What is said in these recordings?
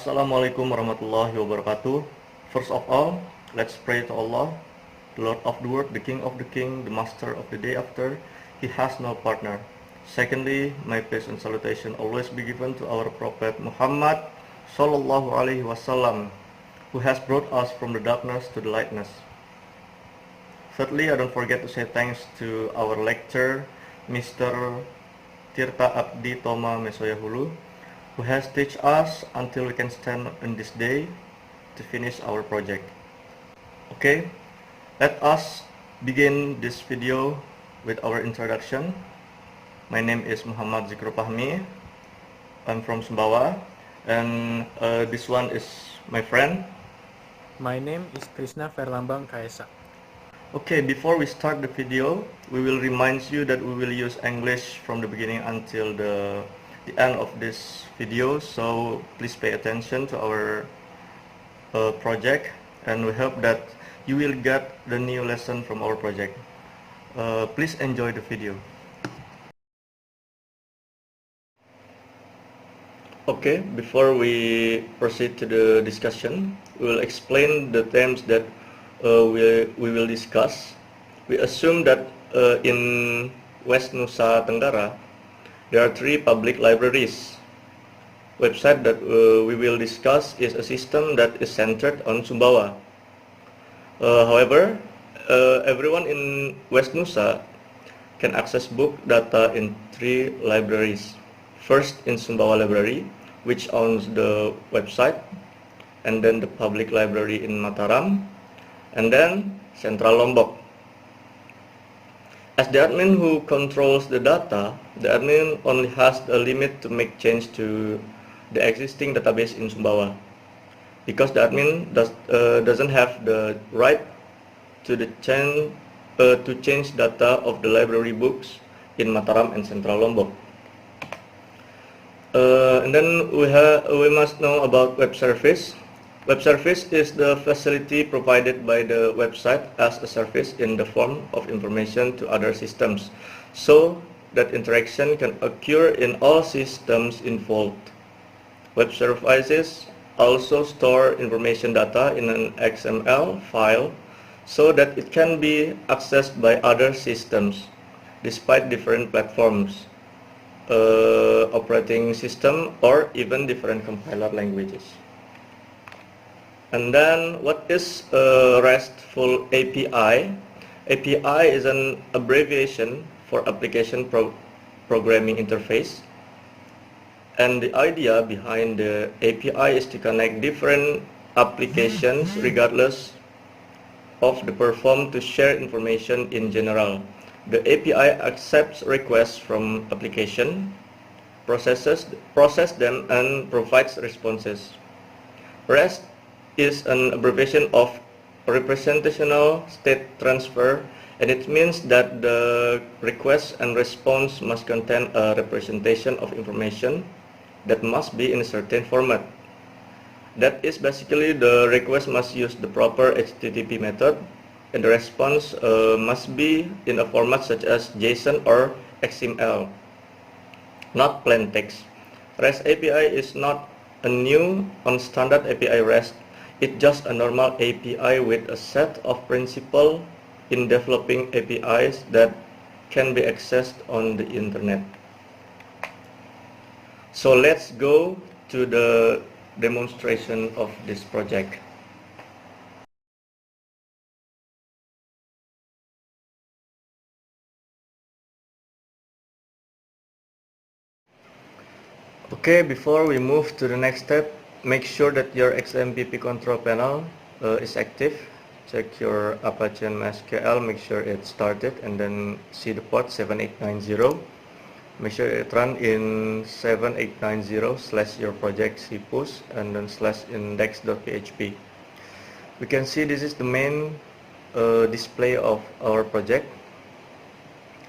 Assalamualaikum warahmatullahi wabarakatuh. First of all, let's pray to Allah, the Lord of the world, the King of the King, the Master of the day after. He has no partner. Secondly, my peace and salutation always be given to our Prophet Muhammad Sallallahu Alaihi Wasallam, who has brought us from the darkness to the lightness. Thirdly, I don't forget to say thanks to our lecturer, Mr. Tirta Abdi Toma Mesoyahulu, who has teach us until we can stand in this day to finish our project. Okay, let us begin this video with our introduction. My name is Muhammad Zikru Pahmi. I'm from Sumbawa, and this one is my friend. My name is Krishna Verlambang Kaesa. Okay, before we start the video, we will remind you that we will use English from the beginning until the end of this video, so please pay attention to our project, and we hope that you will get the new lesson from our project. Please enjoy the video. Okay, before we proceed to the discussion, we will explain the themes that we will discuss. We assume that in West Nusa Tenggara there are 3 public libraries. Website that we will discuss is a system that is centered on Sumbawa. However, everyone in West Nusa can access book data in 3 libraries. First, in Sumbawa Library, which owns the website, and then the public library in Mataram, and then Central Lombok. As the admin who controls the data, the admin only has a limit to make change to the existing database in Sumbawa, because the admin doesn't have the right to change data of the library books in Mataram and Central Lombok. And then we must know about web service. Web service is the facility provided by the website as a service in the form of information to other systems, so that interaction can occur in all systems involved. Web services also store information data in an XML file so that it can be accessed by other systems, despite different platforms, operating system, or even different compiler languages. And then, what is a RESTful API? API is an abbreviation for Application Programming Interface. And the idea behind the API is to connect different applications regardless of the platform to share information in general. The API accepts requests from application, process them, and provides responses. REST is an abbreviation of representational state transfer, and it means that the request and response must contain a representation of information that must be in a certain format. That is basically the request must use the proper HTTP method, and the response must be in a format such as JSON or XML, not plain text. REST API is not a new on standard API REST. It's just a normal API with a set of principles in developing APIs that can be accessed on the internet. So let's go to the demonstration of this project. Okay, before we move to the next step, make sure that your XMPP control panel is active. Check your Apache and MySQL, make sure it's started, and then see the port 7890. Make sure it run in 7890 / your project cpush and then /index.php. We can see this is the main display of our project.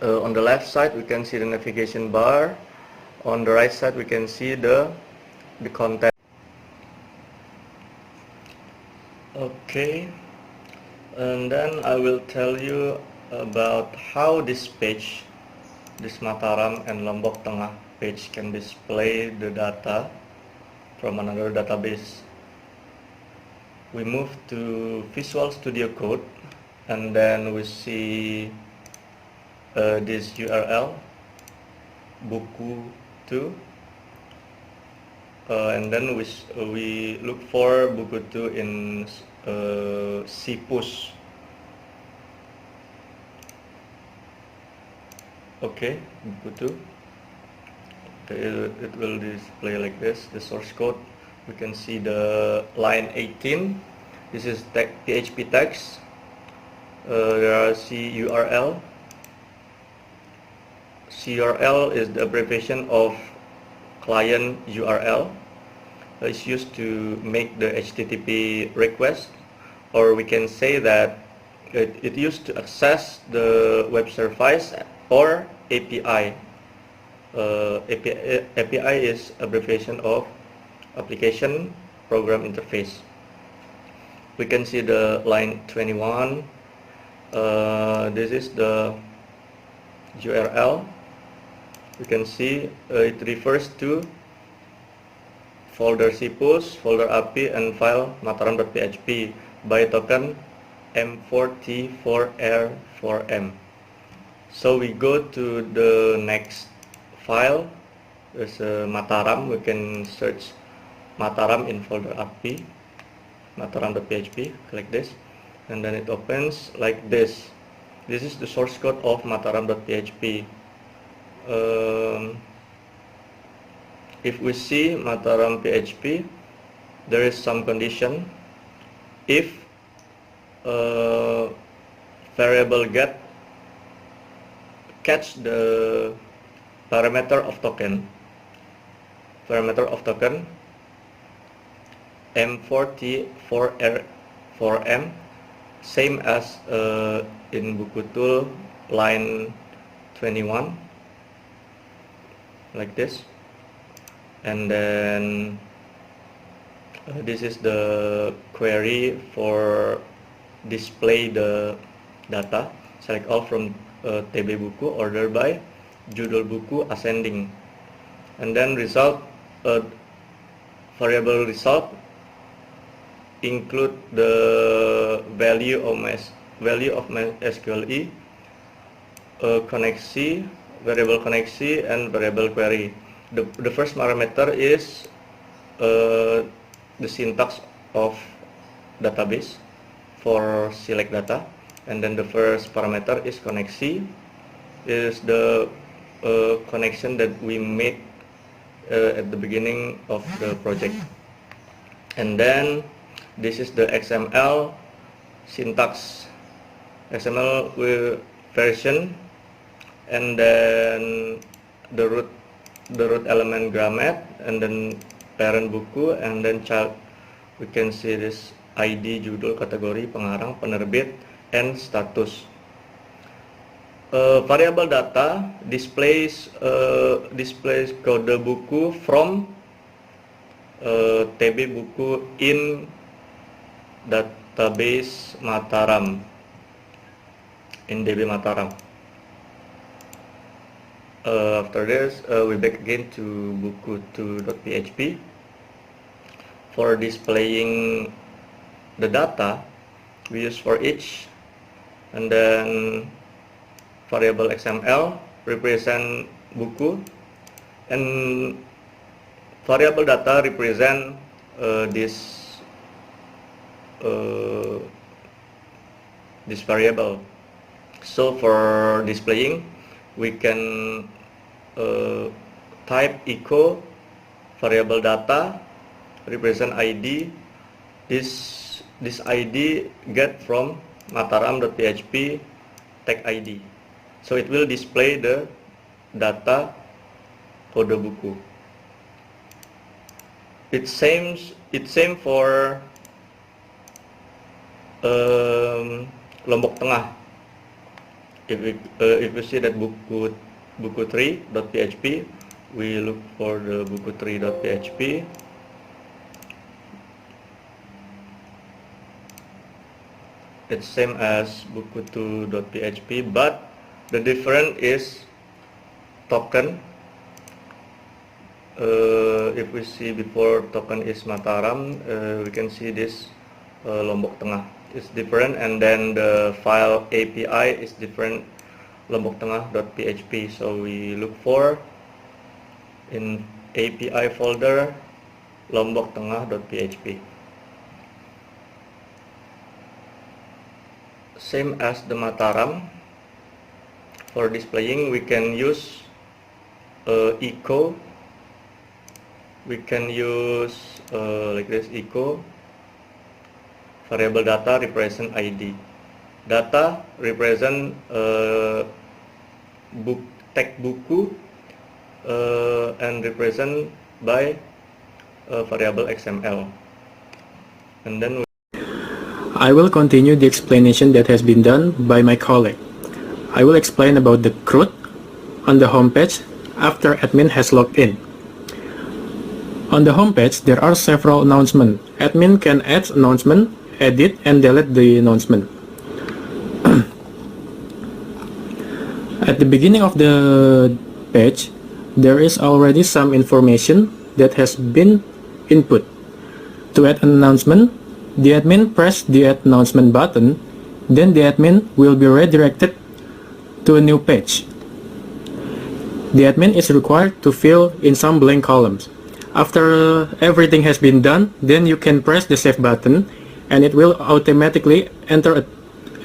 On the left side we can see the navigation bar. On the right side we can see the content. Okay, and then I will tell you about how this page, this Mataram and Lombok Tengah page, can display the data from another database. We move to Visual Studio Code, and then we see this URL, buku2, and then we look for buku2 in cpush. Okay, buku2. It will display like this, the source code. We can see the line 18. This is PHP text. There are CURL. CURL is the abbreviation of client URL. It's used to make the HTTP request, or we can say that it used to access the web service or API. API is abbreviation of application program interface. We can see the line 21. This is the URL. You can see it refers to folder cpush, folder API, and file mataram.php by token M4T4R4M. So we go to the next file. There's a Mataram. We can search Mataram in folder API, mataram.php, like this, and then it opens like this. This is the source code of mataram.php. If we see mataram.php, there is some condition. If variable get catch the parameter of token M4T4R4M, same as in buku2 line 21, like this. And then this is the query for display the data. Select all from TB buku, order by, judul buku ascending, and then result, variable result include the value of my SQLe, koneksi, variable koneksi, and variable query. The first parameter is the syntax of database for select data, and then the first parameter is koneksi, is the connection that we made at the beginning of the project. And then this is the XML syntax, XML with version, and then the root element Gramet, and then parent buku, and then child. We can see this ID, judul, kategori, pengarang, penerbit, and status. Variable data displays kode buku from TB buku in database Mataram, in DB Mataram. After this, we back again to buku2.php. For displaying the data, we use for each, and then variable XML represent buku, and variable data represent this variable. So for displaying, we can type echo variable data represent ID. This ID get from mataram.php tag ID. So it will display the data kode buku. It's same for Lombok Tengah. If we see that buku3.php, we look for the buku3.php. It's same as buku2.php, but the difference is token. if we see before token is Mataram, we can see this Lombok Tengah is different, and then the file API is different, lombokTengah.php. So we look for in API folder lombokTengah.php. Same as the Mataram, for displaying we can use echo. We can use like this, echo variable data represent ID. Data represent tag buku and represent by variable XML. And then I will continue the explanation that has been done by my colleague. I will explain about the CRUD on the homepage after admin has logged in. On the homepage, there are several announcements. Admin can add announcement, edit, and delete the announcement. At the beginning of the page, there is already some information that has been input. To add an announcement, the admin press the add announcement button, then the admin will be redirected to a new page. The admin is required to fill in some blank columns. After everything has been done, then you can press the save button and it will automatically enter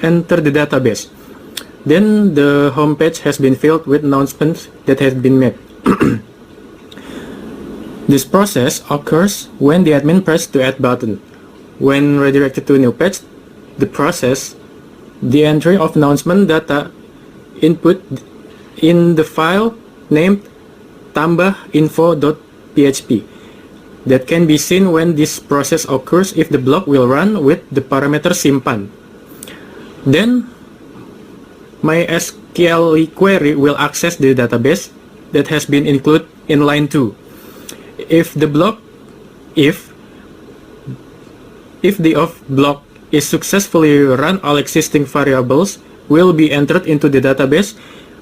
the database. Then the home page has been filled with announcements that have been made. This process occurs when the admin presses the add button. When redirected to a new page, the entry of announcement data input in the file named tambah.info.php that can be seen when this process occurs if the block will run with the parameter simpan. Then MySQL query will access the database that has been included in line 2. If the off block is successfully run, all existing variables will be entered into the database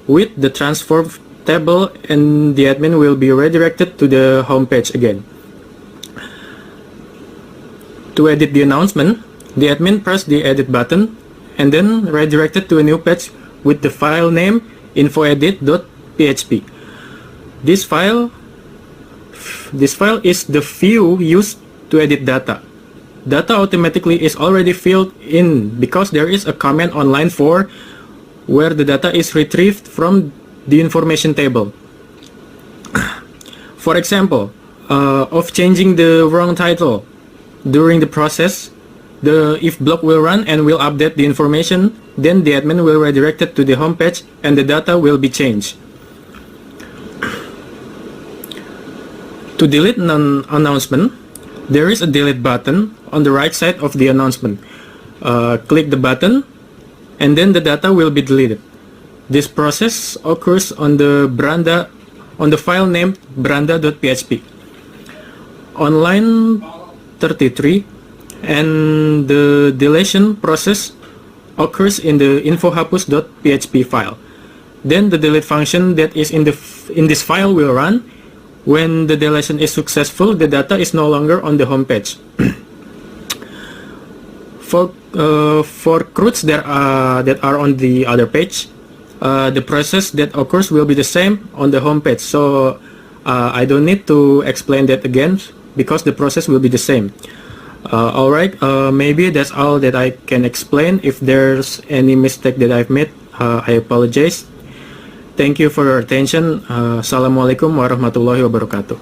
with the transform table, and the admin will be redirected to the home page again. To edit the announcement, the admin press the edit button and then redirected to a new page with the file name infoedit.php. This file is the view used to edit data. Data automatically is already filled in because there is a command on line 4 where the data is retrieved from the information table. For example, of changing the wrong title. During the process, the if block will run and will update the information, then the admin will redirect it to the home page and the data will be changed. To delete an announcement, there is a delete button on the right side of the announcement. Click the button and then the data will be deleted. This process occurs on the file named branda.php. On line 33, and the deletion process occurs in the infohapus.php file. Then the delete function that is in this file will run. When the deletion is successful, the data is no longer on the home page. For CRUDs that are on the other page, the process that occurs will be the same on the home page. So I don't need to explain that again because the process will be the same. Alright, maybe that's all that I can explain. If there's any mistake that I've made, I apologize. Thank you for your attention. Assalamualaikum warahmatullahi wabarakatuh.